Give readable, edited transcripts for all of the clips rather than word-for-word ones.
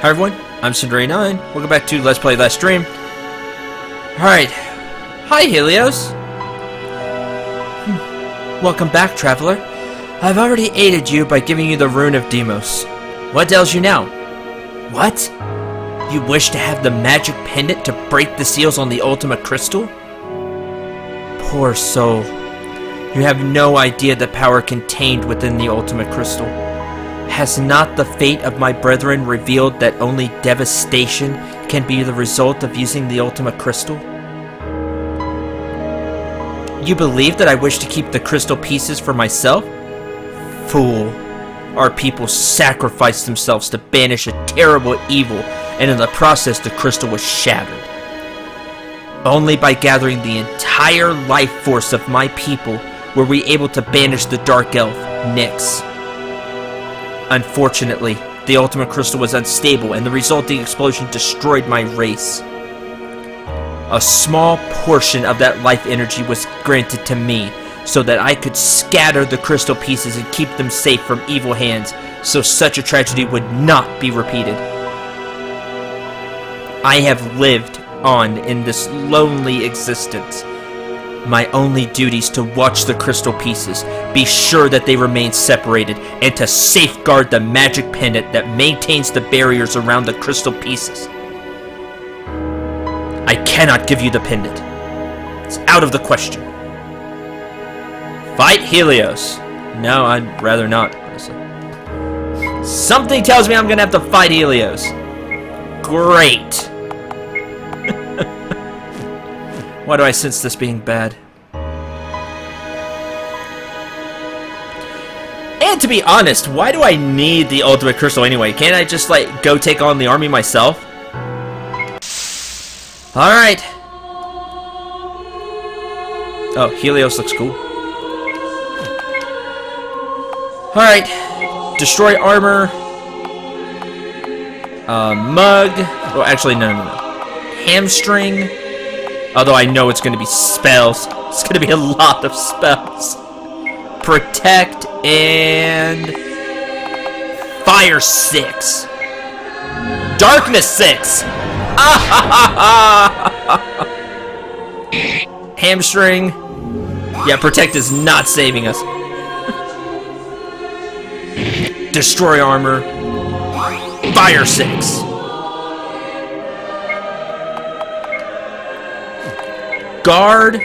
Hi everyone, I'm Cendril. Welcome back to Let's Play Let's Stream. Alright. Hi Helios. Welcome back, traveler. I've already aided you by giving you the rune of Deimos. What ails you now? What? You wish to have the magic pendant to break the seals on the ultimate crystal? Poor soul. You have no idea the power contained within the ultimate crystal. Has not the fate of my brethren revealed that only devastation can be the result of using the ultimate crystal? You believe that I wish to keep the crystal pieces for myself? Fool. Our people sacrificed themselves to banish a terrible evil, and in the process the crystal was shattered. Only by gathering the entire life force of my people were we able to banish the dark elf, Nyx. Unfortunately, the ultimate crystal was unstable and the resulting explosion destroyed my race. A small portion of that life energy was granted to me so that I could scatter the crystal pieces and keep them safe from evil hands so such a tragedy would not be repeated. I have lived on in this lonely existence. My only duty is to watch the crystal pieces, be sure that they remain separated, and to safeguard the magic pendant that maintains the barriers around the crystal pieces. I cannot give you the pendant. It's out of the question. Fight Helios. No, I'd rather not. Something tells me I'm gonna have to fight Helios. Great. Why do I sense this being bad? And to be honest, why do I need the ultimate crystal anyway? Can't I just, like, go take on the army myself? Alright. Oh, Helios looks cool. Alright. Destroy armor. Mug. Oh, actually, no. Hamstring. Although I know it's going to be spells. It's going to be a lot of spells. Protect and... Fire 6. Darkness 6. Hamstring. Yeah, Protect is not saving us. Destroy armor. Fire 6. Guard,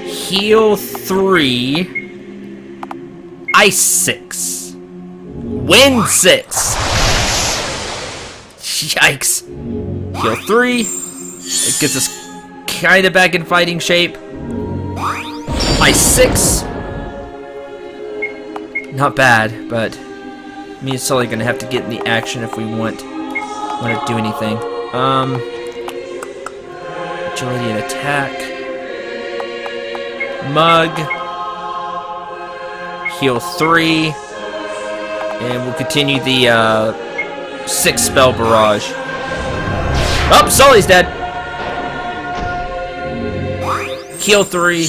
heal 3, ice 6, wind 6, yikes, heal 3, it gets us kinda back in fighting shape, ice 6, not bad, but me and Sully are gonna have to get in the action if we want to do anything. Agility and attack. Mug. Heal 3. And we'll continue the 6 spell barrage. Oh, Sully's dead. Heal 3.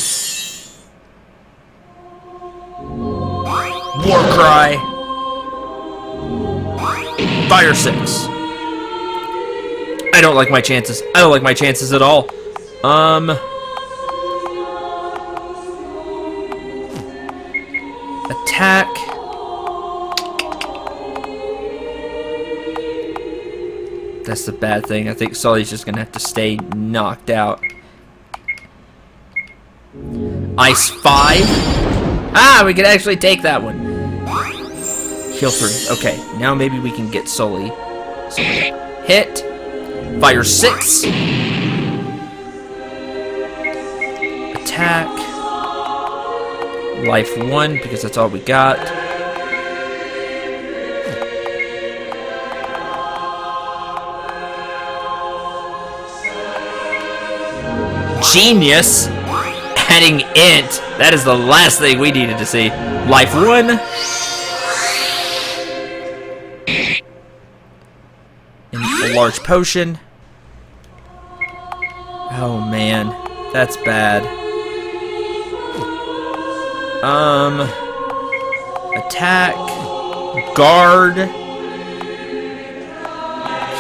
War cry. Fire 6. I don't like my chances. I don't like my chances at all. Attack. That's the bad thing. I think Sully's just gonna have to stay knocked out. Ice 5. Ah, we can actually take that one. Heal 3. Okay, now maybe we can get Sully. Hit. Fire 6. Attack. Life 1, because that's all we got. Genius. Adding int. That is the last thing we needed to see. Life 1. And a large potion. Oh man, that's bad. Attack. Guard.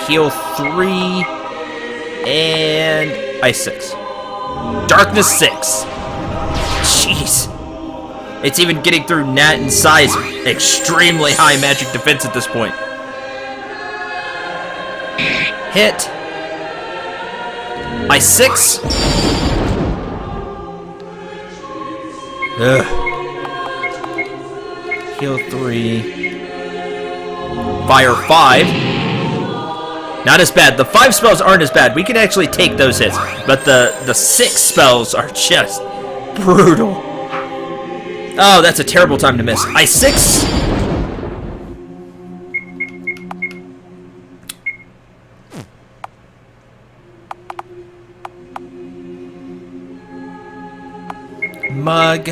Heal 3. And Ice 6. Darkness 6. Jeez. It's even getting through Nat and Sai's extremely high magic defense at this point. Hit. Ice 6. Ugh. Heal 3. Fire 5. Not as bad. The 5 spells aren't as bad. We can actually take those hits. But the 6 spells are just brutal. Oh, that's a terrible time to miss. Ice 6. Mug.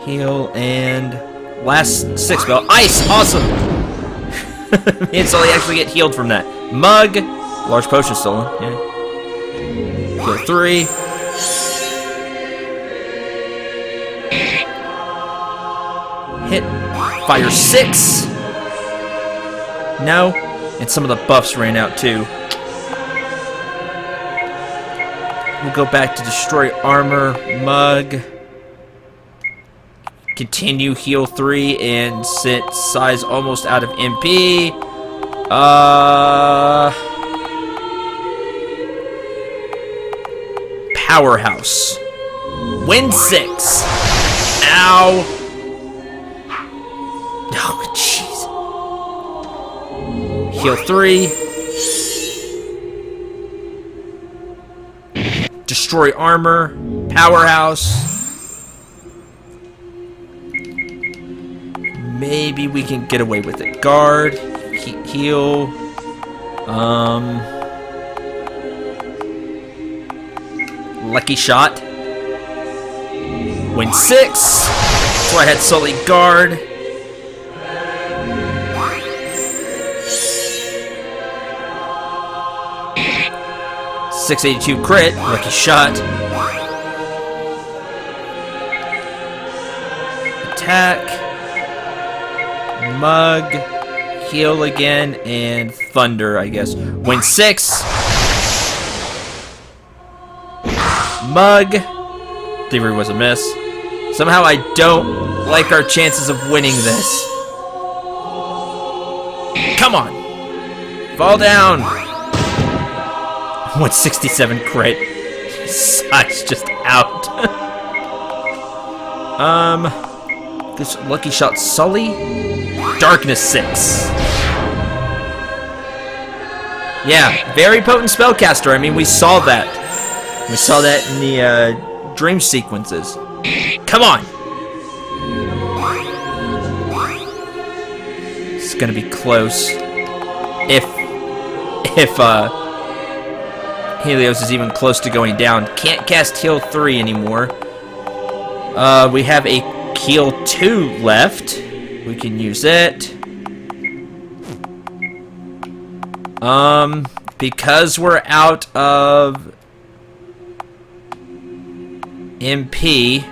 Heal and last 6 spell. Ice! Awesome! Me and Sully actually get healed from that. Mug. Large potion stolen. Yeah. Heal 3. Hit. Fire 6. No. And some of the buffs ran out too. We'll go back to destroy armor. Mug. Continue heal 3 and since Sai's almost out of MP. Powerhouse. Win 6. Ow. Oh, jeez. Heal 3. Destroy armor. Powerhouse. Maybe we can get away with it. Guard. Heal. Lucky shot. Win 6. So I had Sully guard. .682 crit. Lucky shot. Attack. Mug. Heal again. And thunder, I guess. Win 6. Mug. Thievery was a miss. Somehow I don't like our chances of winning this. Come on. Fall down. 167 crit. Sai's just out. This lucky shot Sully. Darkness 6. Yeah, very potent spellcaster. I mean, we saw that. We saw that in the dream sequences. Come on. It's gonna be close. If Helios is even close to going down. Can't cast heal 3 anymore. We have a heal 2 left. We can use it. Because we're out of MP.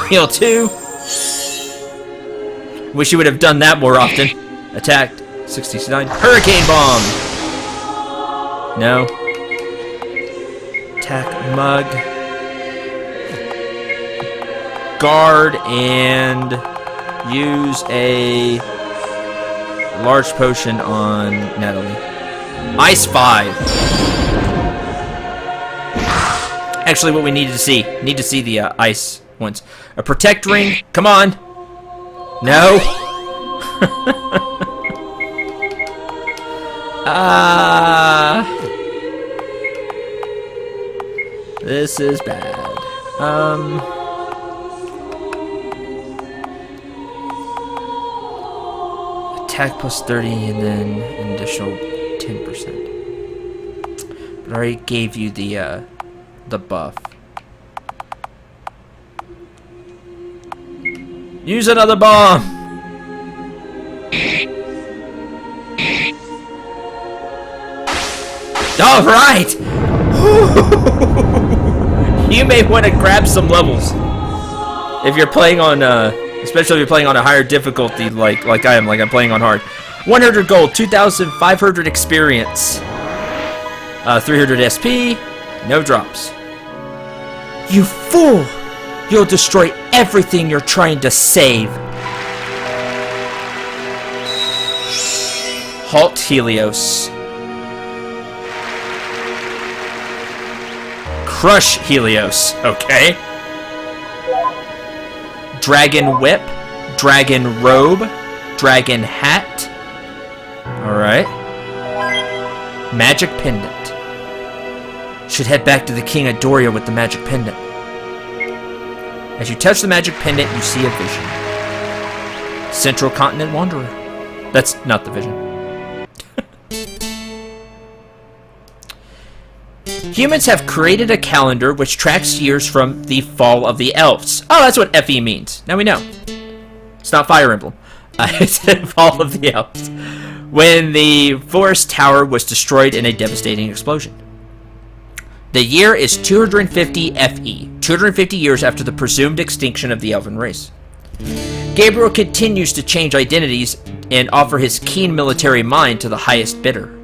Heal 2. Wish you would have done that more often. Attacked. 69. Hurricane bomb. No. Attack mug. Guard and use a large potion on Natalie. Ice 5. Actually, what we need to see the ice ones. A protect ring. Come on. No. This is bad. Attack plus 30 and then an additional 10%. But I already gave you the buff. Use another bomb! Alright! You may want to grab some levels. if you're playing on, especially if you're playing on a higher difficulty, like I am, like I'm playing on hard. 100 gold, 2,500 experience, 300 SP, no drops. You fool! You'll destroy everything you're trying to save. Halt Helios. Crush Helios, okay. Dragon Whip, Dragon Robe, Dragon Hat. Alright. Magic Pendant. Should head back to the King of Dora with the Magic Pendant. As you touch the Magic Pendant, you see a vision. Central Continent Wanderer. That's not the vision. Humans have created a calendar which tracks years from the fall of the elves. Oh, that's what FE means. Now we know. It's not Fire Emblem. It's the fall of the elves. When the forest tower was destroyed in a devastating explosion. The year is 250 FE, 250 years after the presumed extinction of the elven race. Gabriel continues to change identities and offer his keen military mind to the highest bidder.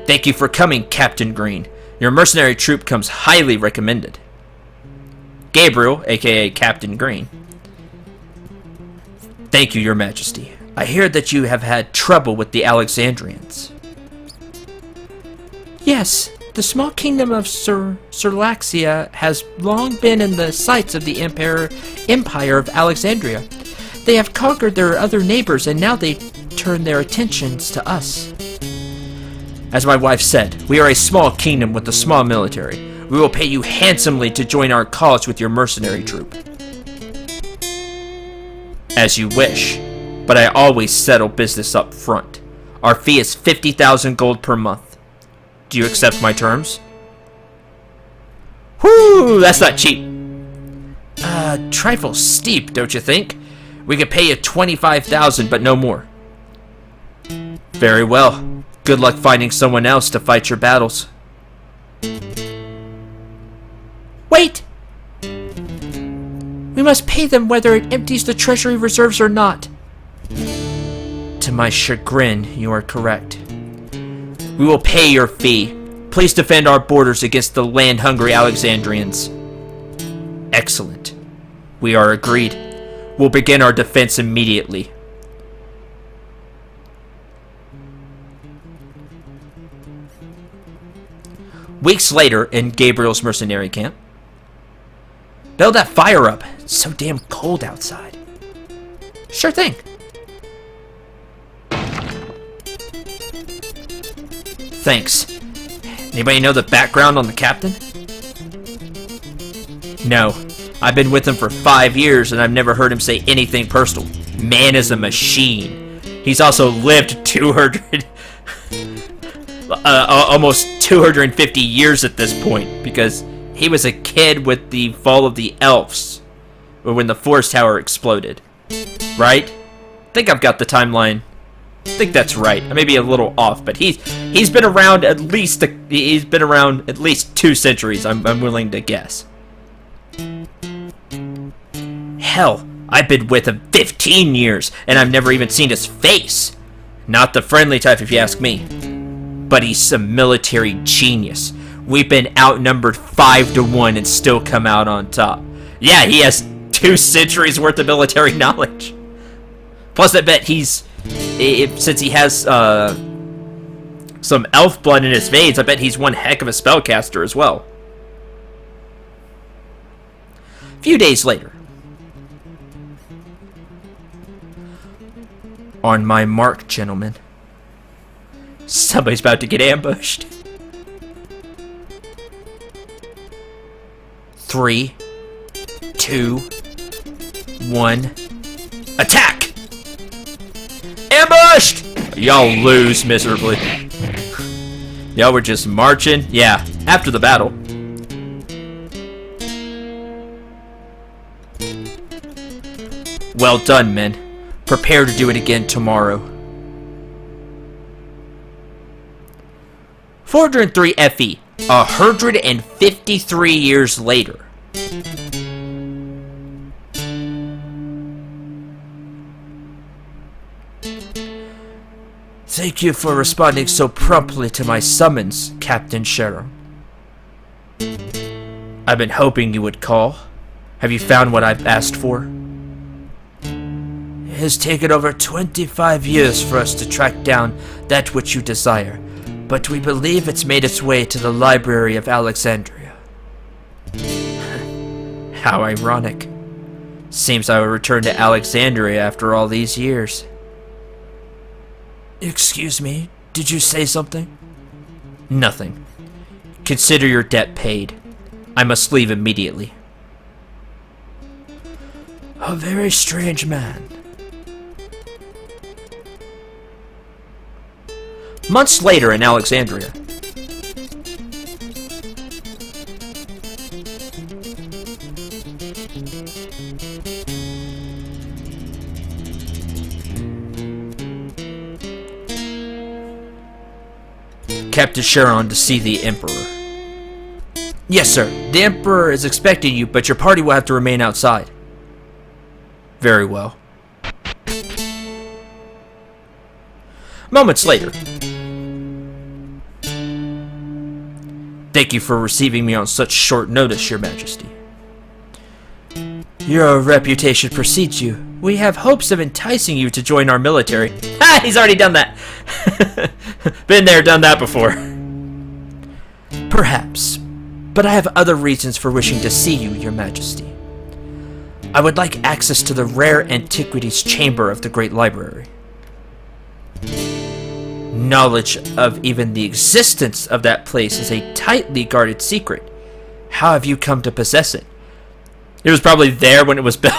Thank you for coming, Captain Green. Your mercenary troop comes highly recommended. Gabriel, aka Captain Green. Thank you, Your Majesty. I hear that you have had trouble with the Alexandrians. Yes, the small kingdom of Sirlaxia has long been in the sights of the Empire of Alexandria. They have conquered their other neighbors, and now they turn their attentions to us. As my wife said, we are a small kingdom with a small military. We will pay you handsomely to join our cause with your mercenary troop. As you wish, but I always settle business up front. Our fee is 50,000 gold per month. Do you accept my terms? Whoo, that's not cheap. Trifle steep, don't you think? We could pay you 25,000, but no more. Very well. Good luck finding someone else to fight your battles. Wait! We must pay them whether it empties the treasury reserves or not. To my chagrin, you are correct. We will pay your fee. Please defend our borders against the land-hungry Alexandrians. Excellent. We are agreed. We'll begin our defense immediately. Weeks later, in Gabriel's mercenary camp. Build that fire up. It's so damn cold outside. Sure thing. Thanks. Anybody know the background on the captain? No. I've been with him for 5 years and I've never heard him say anything personal. Man is a machine. He's also lived 200... almost 250 years at this point, because he was a kid with the fall of the elves, or when the forest tower exploded. Right? I think I've got the timeline. I think that's right. I may be a little off, but he's been around at least 2 centuries. I'm willing to guess. Hell, I've been with him 15 years, and I've never even seen his face. Not the friendly type, if you ask me. But he's some military genius. We've been outnumbered 5-1 and still come out on top. Yeah, he has 2 centuries worth of military knowledge. Plus, I bet since he has some elf blood in his veins, I bet he's one heck of a spellcaster as well. A few days later. On my mark, gentlemen. Somebody's about to get ambushed. 3, 2, 1. Attack! Ambushed! Y'all lose miserably. Y'all were just marching. Yeah, after the battle. Well done, men. Prepare to do it again tomorrow. 403 FE, 153 years later. Thank you for responding so promptly to my summons, Captain Sharon. I've been hoping you would call. Have you found what I've asked for? It has taken over 25 years for us to track down that which you desire, but we believe it's made its way to the Library of Alexandria. How ironic. Seems I will return to Alexandria after all these years. Excuse me, did you say something? Nothing. Consider your debt paid. I must leave immediately. A very strange man. Months later in Alexandria. Captain Sharon to see the Emperor. Yes, sir. The Emperor is expecting you, but your party will have to remain outside. Very well. Moments later. Thank you for receiving me on such short notice, Your Majesty. Your reputation precedes you. We have hopes of enticing you to join our military. Ha! He's already done that. Been there, done that before. Perhaps, but I have other reasons for wishing to see you, Your Majesty. I would like access to the rare antiquities chamber of the Great Library. Knowledge of even the existence of that place is a tightly guarded secret. How have you come to possess it? It was probably there when it was built.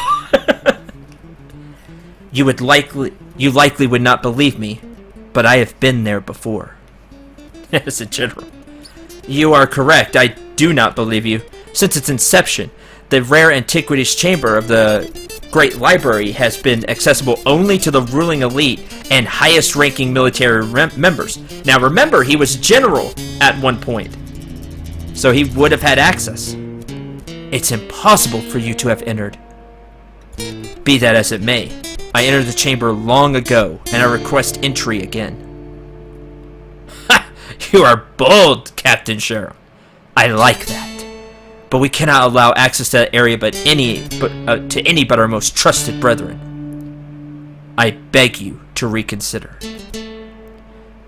You likely would not believe me, but I have been there before. As a general. You are correct, I do not believe you. Since its inception, the rare antiquities chamber of the Great Library has been accessible only to the ruling elite and highest ranking military members. Now remember, he was general at one point, so he would have had access. It's impossible for you to have entered. Be that as it may, I entered the chamber long ago, and I request entry again. Ha! You are bold, Captain Sharon. I like that. But we cannot allow access to that area to any but our most trusted brethren. I beg you to reconsider.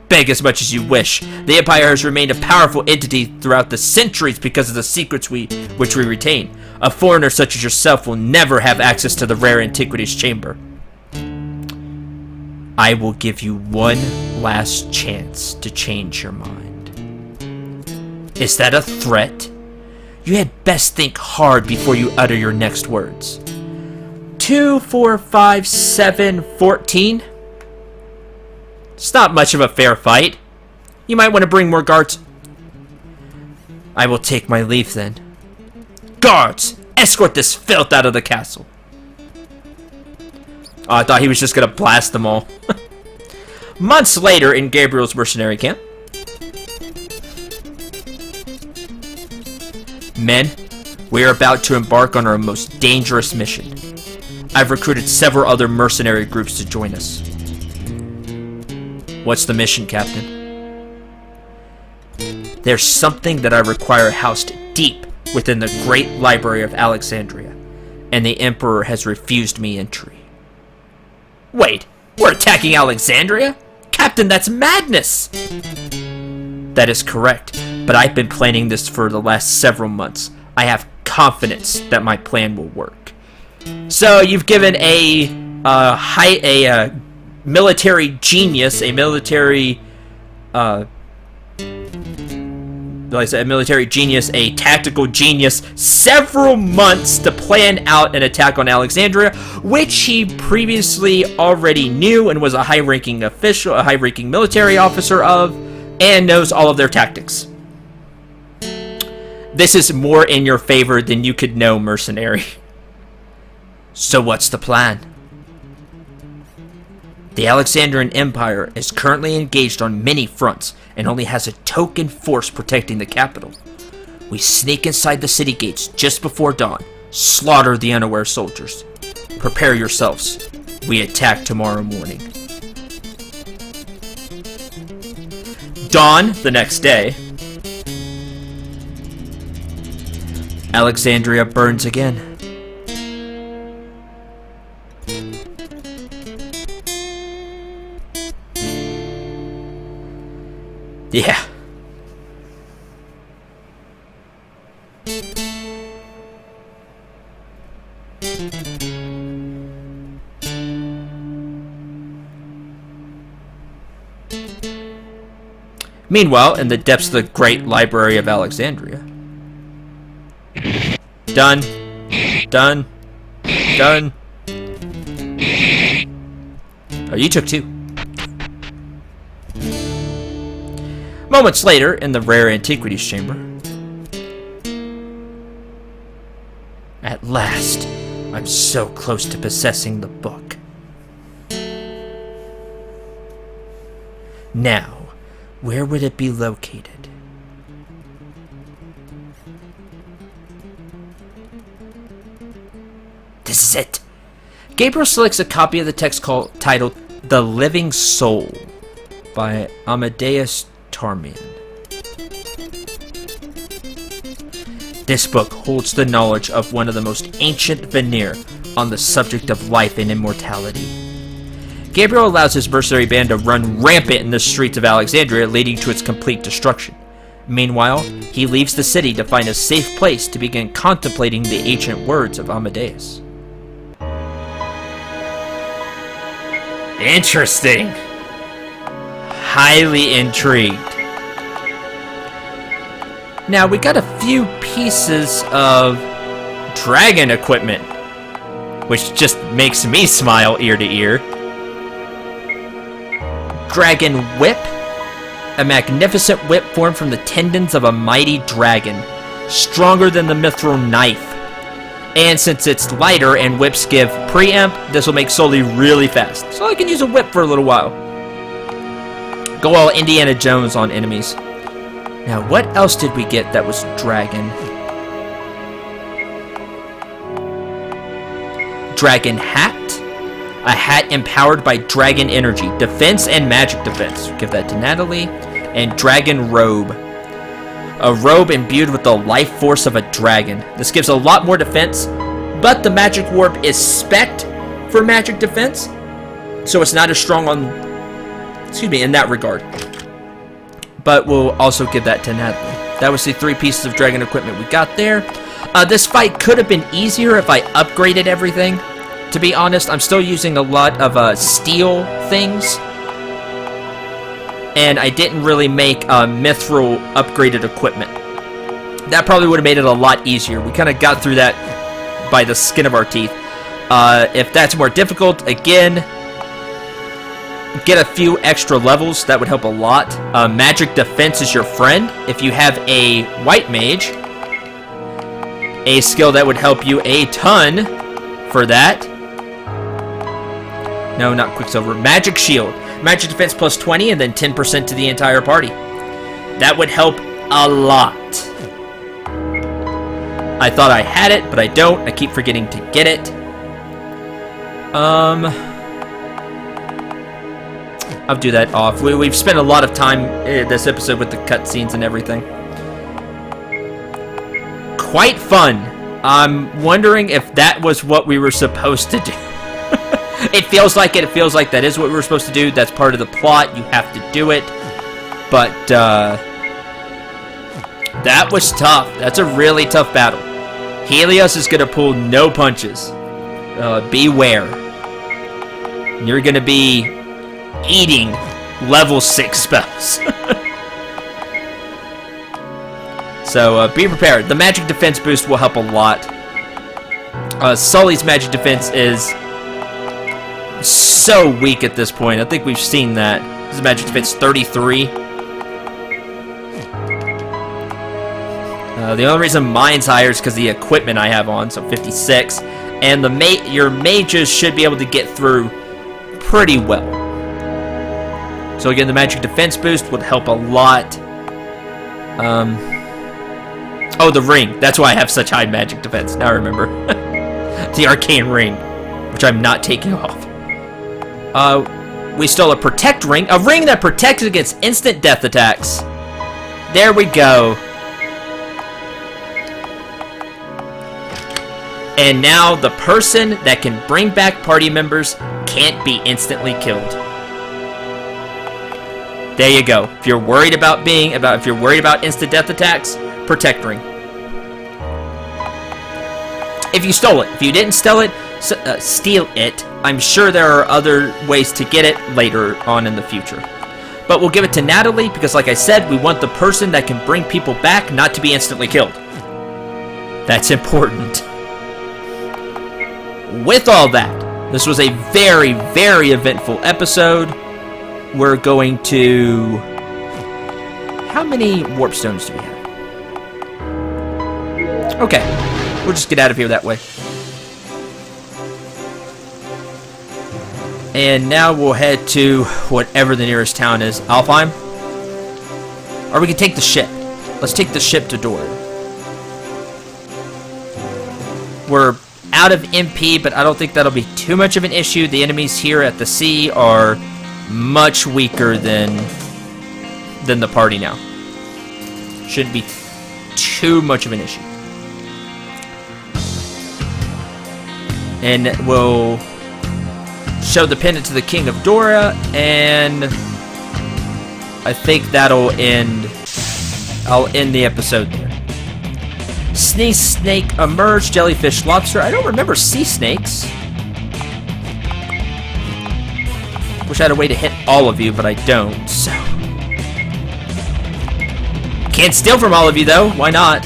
Beg as much as you wish. The Empire has remained a powerful entity throughout the centuries because of the secrets which we retain. A foreigner such as yourself will never have access to the rare antiquities chamber. I will give you one last chance to change your mind. Is that a threat? You had best think hard before you utter your next words. 2, 4, 5, 7, 14? It's not much of a fair fight. You might want to bring more guards. I will take my leave then. Guards! Escort this filth out of the castle. Oh, I thought he was just going to blast them all. Months later in Gabriel's mercenary camp. Men, we are about to embark on our most dangerous mission. I've recruited several other mercenary groups to join us. What's the mission, Captain? There's something that I require housed deep within the Great Library of Alexandria, and the Emperor has refused me entry. Wait, we're attacking Alexandria? Captain, that's madness! That is correct, but I've been planning this for the last several months. I have confidence that my plan will work. So you've given a military genius, a military tactical genius, several months to plan out an attack on Alexandria, which he previously already knew and was a high-ranking official, a high-ranking military officer of, and knows all of their tactics. This is more in your favor than you could know, mercenary. So what's the plan? The Alexandrian Empire is currently engaged on many fronts and only has a token force protecting the capital. We sneak inside the city gates just before dawn, slaughter the unaware soldiers. Prepare yourselves. We attack tomorrow morning. Dawn the next day. Alexandria burns again. Yeah. Meanwhile, in the depths of the great library of Alexandria. Done. Done. Done. Oh, you took 2. Moments later, in the rare antiquities chamber. At last, I'm so close to possessing the book. Now, where would it be located? This is it. Gabriel selects a copy of the text titled The Living Soul by Amadeus Tarmian. This book holds the knowledge of one of the most ancient veneer on the subject of life and immortality. Gabriel allows his mercenary band to run rampant in the streets of Alexandria, leading to its complete destruction. Meanwhile, he leaves the city to find a safe place to begin contemplating the ancient words of Amadeus. Interesting. Highly intrigued. Now, we got a few pieces of dragon equipment, which just makes me smile ear to ear. Dragon Whip, a magnificent whip formed from the tendons of a mighty dragon, stronger than the mithril knife. And since it's lighter and whips give preempt, this will make Sully really fast, so I can use a whip for a little while. Go all Indiana Jones on enemies. Now, what else did we get that was dragon? Dragon Hat. A hat empowered by dragon energy, defense and magic defense. Give that to Natalie. And Dragon Robe. A robe imbued with the life force of a dragon. This gives a lot more defense, but the magic warp is spec'd for magic defense, so it's not as strong on, in that regard. But we'll also give that to Natalie. That was the 3 pieces of dragon equipment we got there. This fight could have been easier if I upgraded everything. To be honest, I'm still using a lot of steel things. And I didn't really make mithril upgraded equipment. That probably would have made it a lot easier. We kind of got through that by the skin of our teeth. If that's more difficult, again, get a few extra levels. That would help a lot. Magic defense is your friend. If you have a white mage, a skill that would help you a ton for that. No, not Quicksilver. Magic Shield. Magic defense plus 20 and then 10% to the entire party. That would help a lot. I thought I had it, but I don't. I keep forgetting to get it. I'll do that off. We've spent a lot of time this episode with the cutscenes and everything. Quite fun. I'm wondering if that was what we were supposed to do. It feels like it. It feels like that is what we were supposed to do. That's part of the plot. You have to do it. But, that was tough. That's a really tough battle. Helios is going to pull no punches. Beware. You're going to be eating level 6 spells. So, be prepared. The magic defense boost will help a lot. Sully's magic defense is so weak at this point. I think we've seen that. His magic defense 33. The only reason mine's higher is because the equipment I have on, so 56. And your mages should be able to get through pretty well. So again, the magic defense boost would help a lot. Oh, the ring. That's why I have such high magic defense. Now I remember. The arcane ring, which I'm not taking off. We stole a protect ring. A ring that protects against instant death attacks. There we go. And now the person that can bring back party members can't be instantly killed. There you go. If you're worried about instant death attacks, protect ring. If you stole it, if you didn't steal it, I'm sure there are other ways to get it later on in the future. But we'll give it to Natalie because, like I said, we want the person that can bring people back not to be instantly killed. That's important. With all that, this was a very, very eventful episode. We're going to... How many warp stones do we have? Okay. We'll just get out of here that way. And now we'll head to whatever the nearest town is. Alfheim? Or we can take the ship. Let's take the ship to Dora. We're out of MP, but I don't think that'll be too much of an issue. The enemies here at the sea are much weaker than the party now. Shouldn't be too much of an issue. And we'll show the pendant to the King of Dora, and I think that'll end. I'll end the episode there. Sea snake emerge, jellyfish, lobster. I don't remember sea snakes. Wish I had a way to hit all of you, but I don't, so. Can't steal from all of you, though. Why not?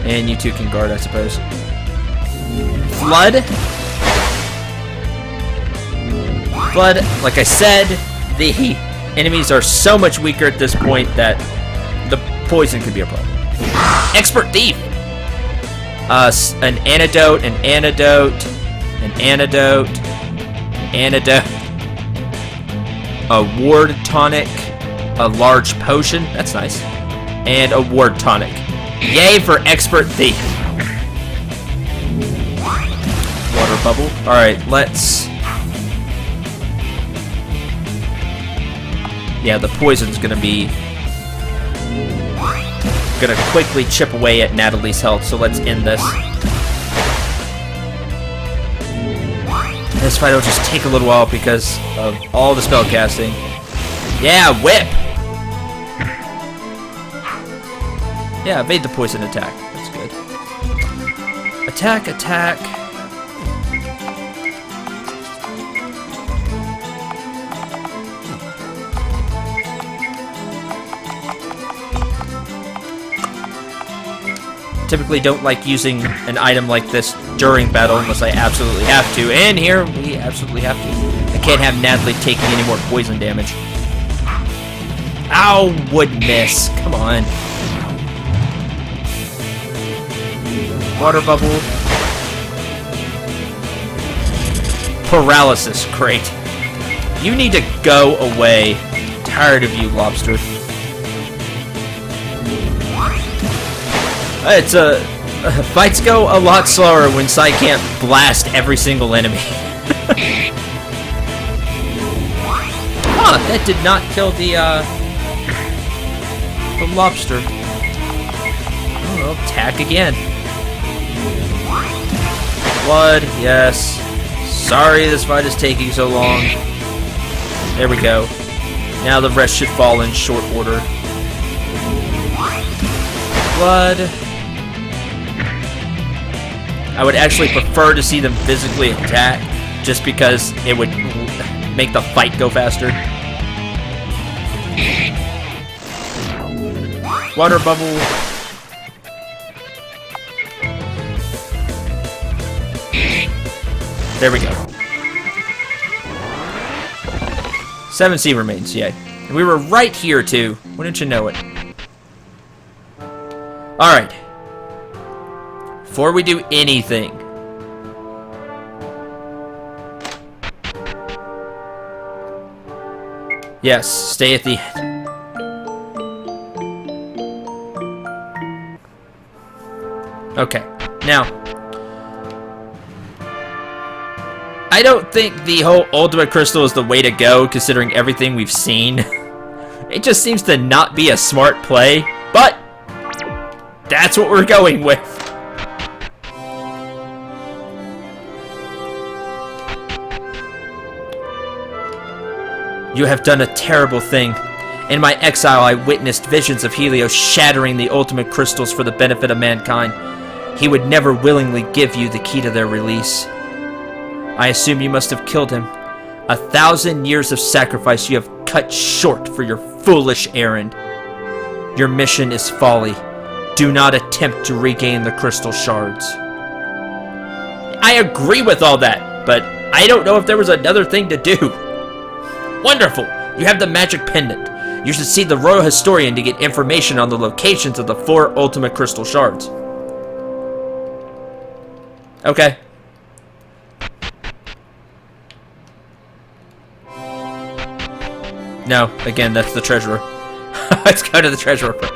And you two can guard, I suppose. Flood. Flood, like I said, the enemies are so much weaker at this point that the poison could be a problem. Expert Thief! An antidote, an antidote, an antidote, antidote. A ward tonic, a large potion, that's nice, and a ward tonic. Yay for Expert Thief. Water bubble. Alright, let's... Yeah, the poison's gonna quickly chip away at Natalie's health, so let's end this. This fight will just take a little while because of all the spell casting. Yeah, whip! Yeah, evade the poison attack. That's good. Attack, attack. Typically don't like using an item like this during battle unless I absolutely have to. And here, we absolutely have to. I can't have Natalie taking any more poison damage. Ow! Would miss. Come on. Water bubble. Paralysis. Great. You need to go away. I'm tired of you, lobster. Fights go a lot slower when Sai can't blast every single enemy. Huh, that did not kill the lobster. Oh, attack again. Blood, yes. Sorry this fight is taking so long. There we go. Now the rest should fall in short order. Blood. I would actually prefer to see them physically attack, just because it would make the fight go faster. Water bubble. There we go. 7C remains, yay. And we were right here, too. Wouldn't you know it? Alright. before we do anything. Yes, stay at the end. Okay, now, I don't think the whole ultimate crystal is the way to go, considering everything we've seen. It just seems to not be a smart play, but that's what we're going with. You have done a terrible thing. In my exile, I witnessed visions of Helios shattering the ultimate crystals for the benefit of mankind. He would never willingly give you the key to their release. I assume you must have killed him. 1,000 years of sacrifice you have cut short for your foolish errand. Your mission is folly. Do not attempt to regain the crystal shards. I agree with all that, but I don't know if there was another thing to do. Wonderful! You have the magic pendant. You should see the royal historian to get information on the locations of the 4 ultimate crystal shards. Okay. No, again, that's the treasurer. Let's go to the treasurer first.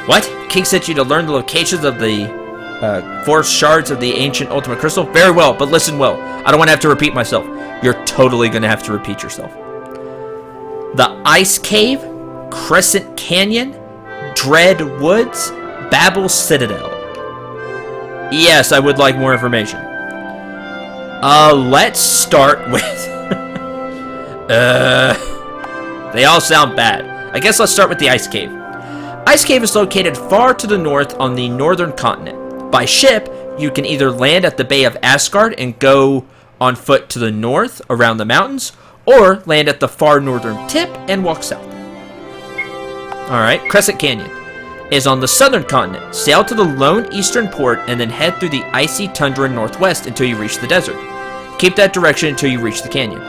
What? King sent you to learn the locations of the 4 shards of the ancient ultimate crystal? Very well, but listen well. I don't want to have to repeat myself. You're totally going to have to repeat yourself. The Ice Cave, Crescent Canyon, Dread Woods, Babel Citadel. Yes, I would like more information. Let's start with... They all sound bad. I guess let's start with the Ice Cave. Ice Cave is located far to the north on the northern continent. By ship, you can either land at the Bay of Asgard and go on foot to the north around the mountains, or land at the far northern tip and walk south. Alright, Crescent Canyon is on the southern continent. Sail to the lone eastern port and then head through the icy tundra northwest until you reach the desert. Keep that direction until you reach the canyon.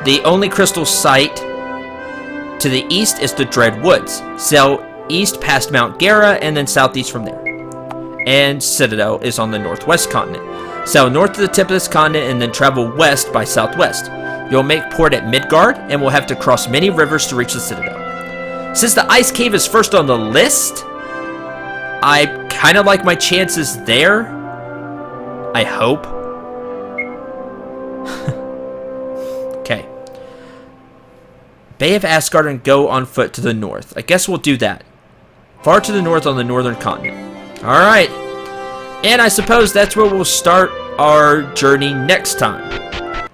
The only crystal site to the east is the Dread Woods. Sail east past Mount Gera and then southeast from there. And Citadel is on the northwest continent. Sail north to the tip of this continent and then travel west by southwest. You'll make port at Midgard and will have to cross many rivers to reach the Citadel. Since the Ice Cave is first on the list, I kind of like my chances there. I hope. Okay. Bay of Asgard and go on foot to the north. I guess we'll do that. Far to the north on the northern continent. Alright. And I suppose that's where we'll start our journey next time.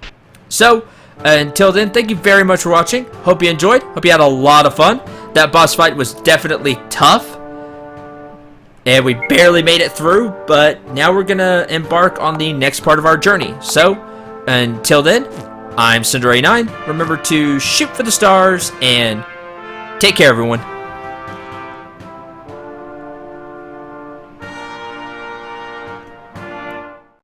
So, until then, thank you very much for watching. Hope you enjoyed. Hope you had a lot of fun. That boss fight was definitely tough. And we barely made it through, but now we're gonna embark on the next part of our journey. So, until then, I'm Cendril 9. Remember to shoot for the stars and take care, everyone.